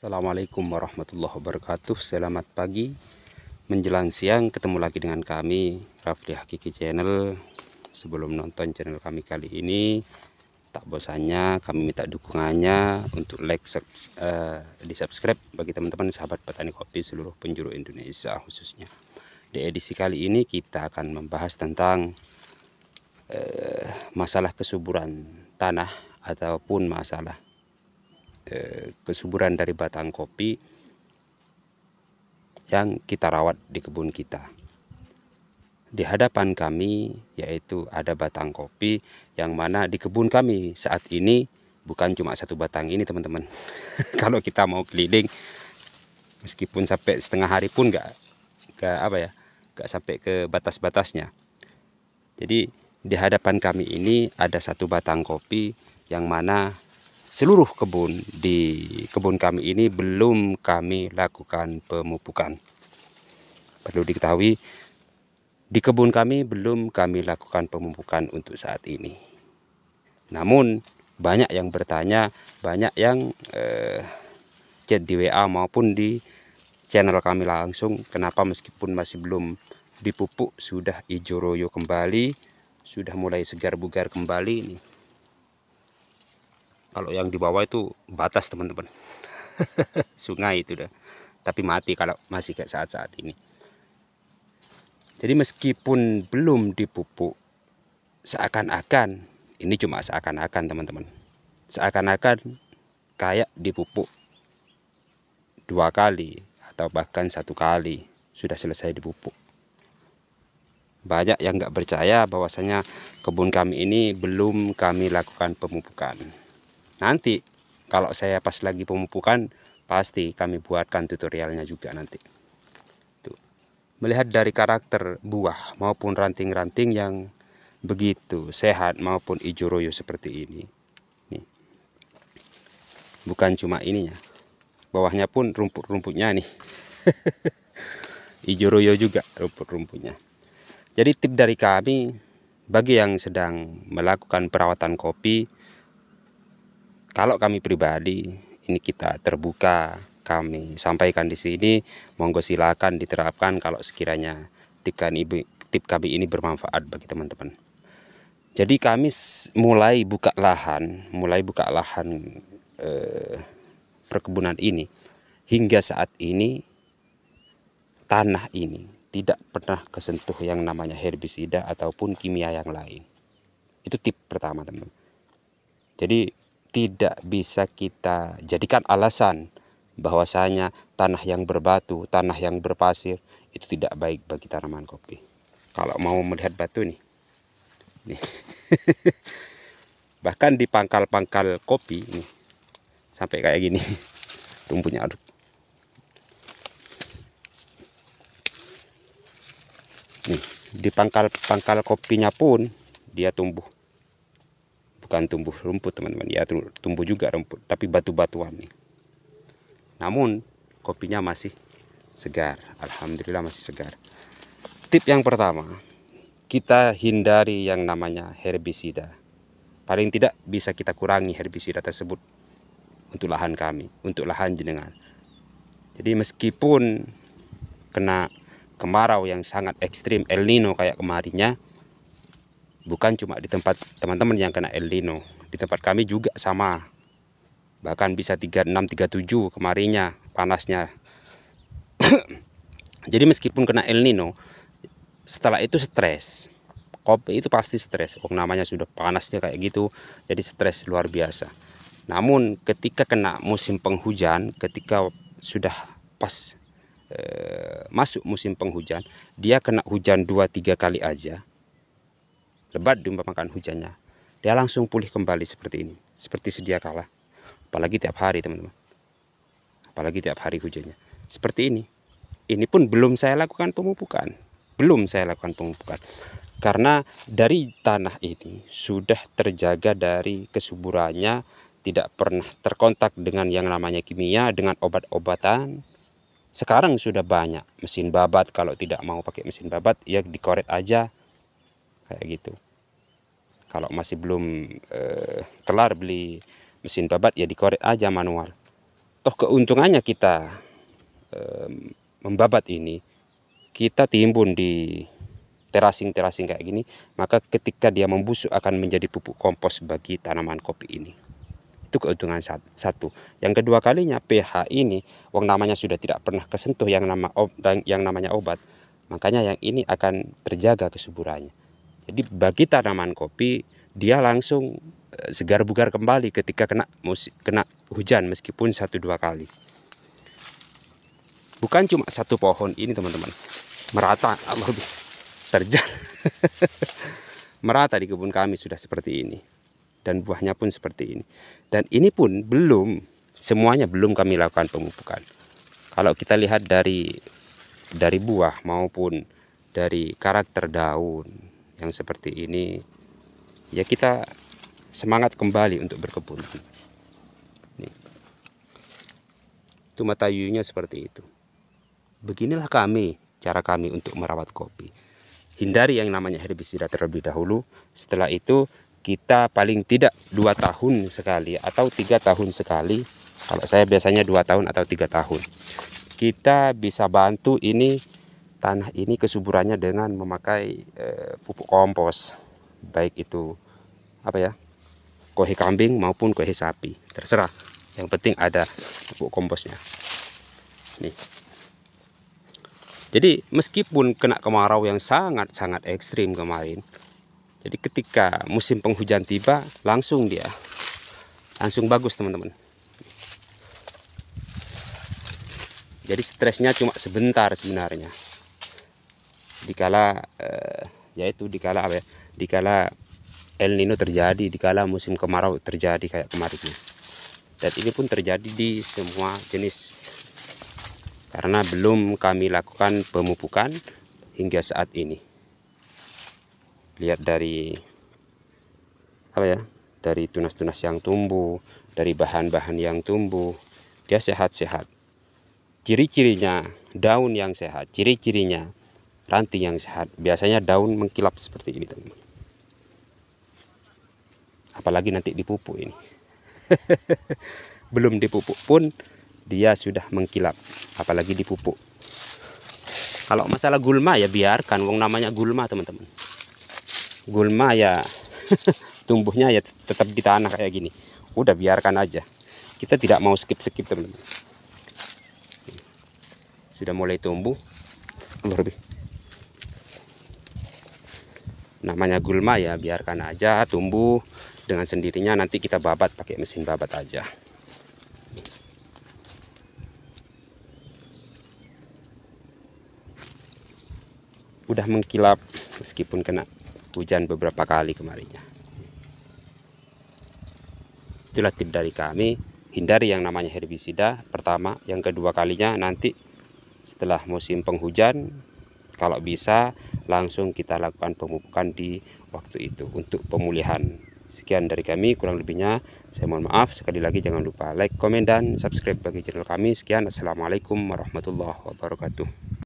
Assalamualaikum warahmatullahi wabarakatuh. Selamat pagi menjelang siang, ketemu lagi dengan kami Rafli Hakiki Channel. Sebelum nonton channel kami kali ini, tak bosannya kami minta dukungannya untuk like, di subscribe bagi teman-teman sahabat petani kopi seluruh penjuru Indonesia khususnya. Di edisi kali ini kita akan membahas tentang masalah kesuburan tanah ataupun masalah kesuburan dari batang kopi yang kita rawat di kebun kita. Di hadapan kami yaitu ada batang kopi yang mana di kebun kami saat ini bukan cuma satu batang ini, teman-teman. Kalau kita mau keliling meskipun sampai setengah hari pun nggak sampai ke batas-batasnya. Jadi di hadapan kami ini ada satu batang kopi yang mana seluruh kebun di kebun kami ini belum kami lakukan pemupukan. Perlu diketahui, di kebun kami belum kami lakukan pemupukan untuk saat ini. Namun banyak yang bertanya, banyak yang chat di WA maupun di channel kami langsung, kenapa meskipun masih belum dipupuk sudah hijau royo kembali, sudah mulai segar bugar kembali nih. Kalau yang di bawah itu batas, teman-teman. Sungai itu dah. Tapi mati kalau masih kayak saat-saat ini. Jadi meskipun belum dipupuk, seakan-akan, ini cuma seakan-akan, teman-teman. Seakan-akan kayak dipupuk 2 kali atau bahkan 1 kali sudah selesai dipupuk. Banyak yang nggak percaya bahwasanya kebun kami ini belum kami lakukan pemupukan. Nanti kalau saya pas lagi pemupukan pasti kami buatkan tutorialnya juga nanti. Tuh. Melihat dari karakter buah maupun ranting-ranting yang begitu sehat maupun hijau royo seperti ini. Nih. Bukan cuma ininya. Bawahnya pun rumput-rumputnya nih. Hijau royo juga rumput-rumputnya. Jadi tip dari kami bagi yang sedang melakukan perawatan kopi, kalau kami pribadi ini kita terbuka, kami sampaikan di sini, monggo silakan diterapkan kalau sekiranya tip kami ini bermanfaat bagi teman-teman. Jadi kami mulai buka lahan perkebunan ini. Hingga saat ini tanah ini tidak pernah kesentuh yang namanya herbisida ataupun kimia yang lain. Itu tip pertama, teman-teman. Jadi tidak bisa kita jadikan alasan bahwasanya tanah yang berbatu, tanah yang berpasir itu tidak baik bagi tanaman kopi. Kalau mau melihat batu nih. Bahkan di pangkal-pangkal kopi nih, sampai kayak gini rumputnya. Aduh. Nih, di pangkal kopinya pun dia tumbuh. Bukan tumbuh rumput, teman-teman, ya tumbuh juga rumput, tapi batu-batuan nih. Namun kopinya masih segar, alhamdulillah masih segar. Tip yang pertama, kita hindari yang namanya herbisida. Paling tidak bisa kita kurangi herbisida tersebut untuk lahan kami, untuk lahan jenengan. Jadi meskipun kena kemarau yang sangat ekstrim, El Nino kayak kemarinnya, bukan cuma di tempat teman-teman yang kena El Nino, di tempat kami juga sama. Bahkan bisa 36, 37 kemarinnya panasnya. Jadi meskipun kena El Nino, setelah itu stres. Kopi itu pasti stres. Namanya sudah panasnya kayak gitu, jadi stres luar biasa. Namun ketika kena musim penghujan, ketika sudah pas masuk musim penghujan, dia kena hujan 2-3 kali aja, lebat diumpamakan hujannya, dia langsung pulih kembali seperti ini, seperti sedia kala. Apalagi tiap hari, teman-teman, apalagi tiap hari hujannya seperti ini. Ini pun belum saya lakukan pemupukan, karena dari tanah ini sudah terjaga dari kesuburannya, tidak pernah terkontak dengan yang namanya kimia, dengan obat-obatan. Sekarang sudah banyak mesin babat, kalau tidak mau pakai mesin babat ya dikoret aja kayak gitu. Kalau masih belum kelar beli mesin babat ya dikoret aja manual. Toh keuntungannya kita membabat ini, kita timbun di terasing-terasing kayak gini, maka ketika dia membusuk akan menjadi pupuk kompos bagi tanaman kopi ini. Itu keuntungan satu. Yang kedua kalinya, pH ini, wong namanya sudah tidak pernah kesentuh yang namanya obat, makanya yang ini akan terjaga kesuburannya. Jadi bagi tanaman kopi, dia langsung segar bugar kembali ketika kena hujan, meskipun 1-2 kali. Bukan cuma satu pohon ini teman-teman, merata, terjal merata di kebun kami sudah seperti ini, dan buahnya pun seperti ini. Dan ini pun semuanya belum kami lakukan pemupukan. Kalau kita lihat dari buah maupun dari karakter daun yang seperti ini, ya kita semangat kembali untuk berkebun. Nih. Itu matayunya seperti itu. Beginilah cara kami untuk merawat kopi. Hindari yang namanya herbisida terlebih dahulu. Setelah itu kita paling tidak 2 tahun sekali atau 3 tahun sekali. Kalau saya biasanya 2 tahun atau 3 tahun. Kita bisa bantu ini tanah ini kesuburannya dengan memakai pupuk kompos. Baik itu kohe kambing maupun kohe sapi, terserah. Yang penting ada pupuk komposnya. Nih. Jadi meskipun kena kemarau yang sangat-sangat ekstrim kemarin, jadi ketika musim penghujan tiba, langsung bagus teman-teman. Jadi stresnya cuma sebentar sebenarnya. Dikala El Nino terjadi, dikala musim kemarau terjadi kayak kemarin. Dan ini pun terjadi di semua jenis. Karena belum kami lakukan pemupukan hingga saat ini. Lihat dari dari tunas-tunas yang tumbuh, dari bahan-bahan yang tumbuh, dia sehat-sehat. Ciri-cirinya daun yang sehat, ciri-cirinya ranting yang sehat. Biasanya daun mengkilap seperti ini, teman-teman. Apalagi nanti dipupuk ini. Belum dipupuk pun dia sudah mengkilap, apalagi dipupuk. Kalau masalah gulma ya biarkan, wong namanya gulma teman-teman. Gulma ya tumbuhnya ya tetap di tanah kayak gini. Udah biarkan aja. Kita tidak mau skip-skip teman-teman. Sudah mulai tumbuh. Lebih. Namanya gulma ya biarkan aja tumbuh dengan sendirinya, nanti kita babat pakai mesin babat aja. Udah mengkilap meskipun kena hujan beberapa kali kemarinnya. Itulah tip dari kami, hindari yang namanya herbisida pertama. Yang kedua kalinya nanti setelah musim penghujan, kalau bisa langsung kita lakukan pemupukan di waktu itu untuk pemulihan. Sekian dari kami, kurang lebihnya saya mohon maaf. Sekali lagi jangan lupa like, komen, dan subscribe bagi channel kami. Sekian, assalamualaikum warahmatullahi wabarakatuh.